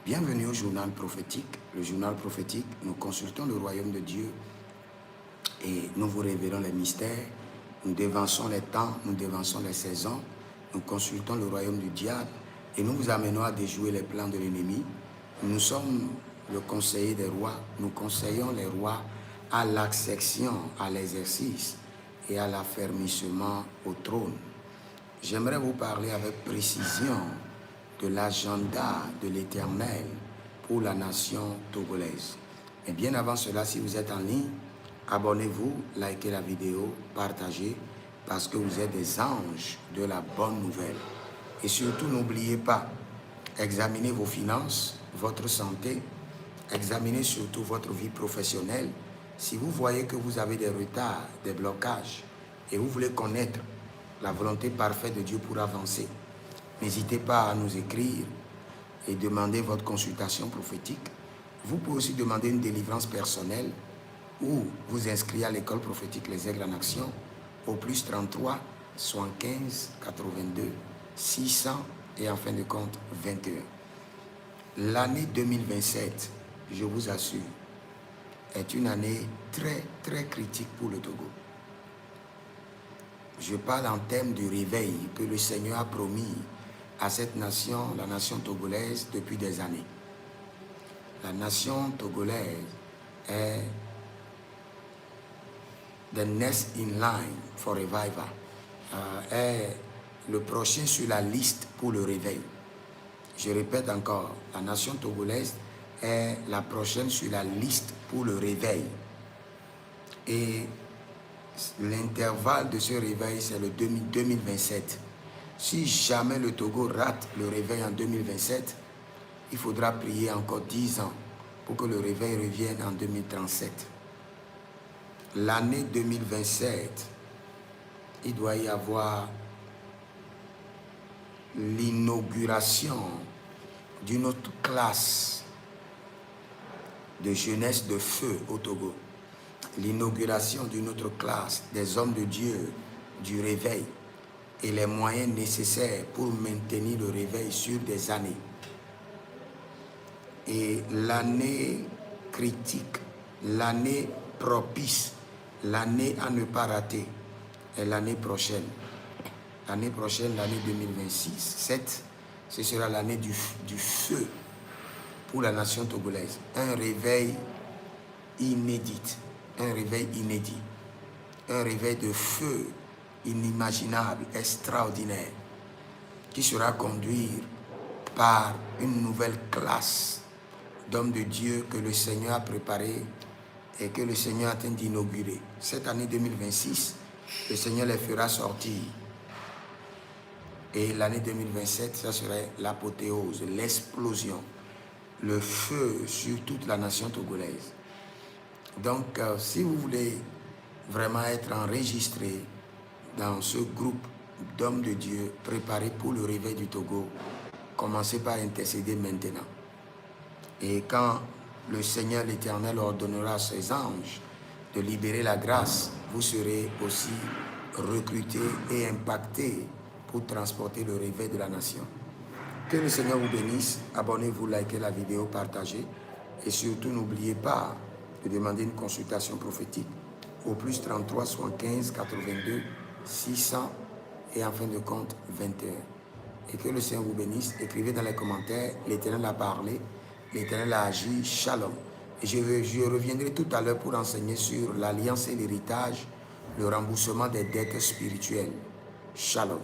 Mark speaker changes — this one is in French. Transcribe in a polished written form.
Speaker 1: Bienvenue au journal prophétique. Le journal prophétique, nous consultons le royaume de Dieu et nous vous révélons les mystères. Nous dévançons les temps, nous dévançons les saisons. Nous consultons le royaume du diable et nous vous amenons à déjouer les plans de l'ennemi. Nous sommes le conseiller des rois. Nous conseillons les rois à l'accession, à l'exercice et à l'affermissement au trône. J'aimerais vous parler avec précision de l'agenda de l'Éternel pour la nation togolaise. Et bien avant cela, si vous êtes en ligne, abonnez-vous, likez la vidéo, partagez, parce que vous êtes des anges de la bonne nouvelle. Et surtout, n'oubliez pas, examinez vos finances, votre santé, examinez surtout votre vie professionnelle. Si vous voyez que vous avez des retards, des blocages, et vous voulez connaître la volonté parfaite de Dieu pour avancer, n'hésitez pas à nous écrire et demander votre consultation prophétique. Vous pouvez aussi demander une délivrance personnelle ou vous inscrire à l'école prophétique Les Aigles en Action au plus 33 75 82 600 et en fin de compte 21. L'année 2027, je vous assure, est une année très critique pour le Togo. Je parle en termes du réveil que le Seigneur a promis à cette nation, la nation togolaise, depuis des années. La nation togolaise est the next in line for revival, est le prochain sur la liste pour le réveil. Je répète encore, la nation togolaise est la prochaine sur la liste pour le réveil. Et l'intervalle de ce réveil, c'est le 2027. Si jamais le Togo rate le réveil en 2027, il faudra prier encore 10 ans pour que le réveil revienne en 2037. L'année 2027, il doit y avoir l'inauguration d'une autre classe de jeunesse de feu au Togo. L'inauguration d'une autre classe des hommes de Dieu du réveil et les moyens nécessaires pour maintenir le réveil sur des années. Et l'année critique, l'année propice, l'année à ne pas rater est l'année prochaine. L'année prochaine, l'année 2026, ce sera l'année du feu pour la nation togolaise. Un réveil inédit, un réveil inédit, un réveil de feu inimaginable, extraordinaire, qui sera conduit par une nouvelle classe d'hommes de Dieu que le Seigneur a préparé et que le Seigneur est en train d'inaugurer. Cette année 2026, le Seigneur les fera sortir. Et l'année 2027, ça serait l'apothéose, l'explosion, le feu sur toute la nation togolaise. Donc, si vous voulez vraiment être enregistré dans ce groupe d'hommes de Dieu préparés pour le réveil du Togo, commencez par intercéder maintenant. Et quand le Seigneur l'Éternel ordonnera à ses anges de libérer la grâce, vous serez aussi recrutés et impactés pour transporter le réveil de la nation. Que le Seigneur vous bénisse. Abonnez-vous, likez la vidéo, partagez. Et surtout, n'oubliez pas de demander une consultation prophétique au plus 33 75 82 600 et en fin de compte 21. Et que le Seigneur vous bénisse. Écrivez dans les commentaires, l'Éternel a parlé, l'Éternel a agi, shalom. Et je reviendrai tout à l'heure pour enseigner sur l'alliance et l'héritage, le remboursement des dettes spirituelles. Shalom.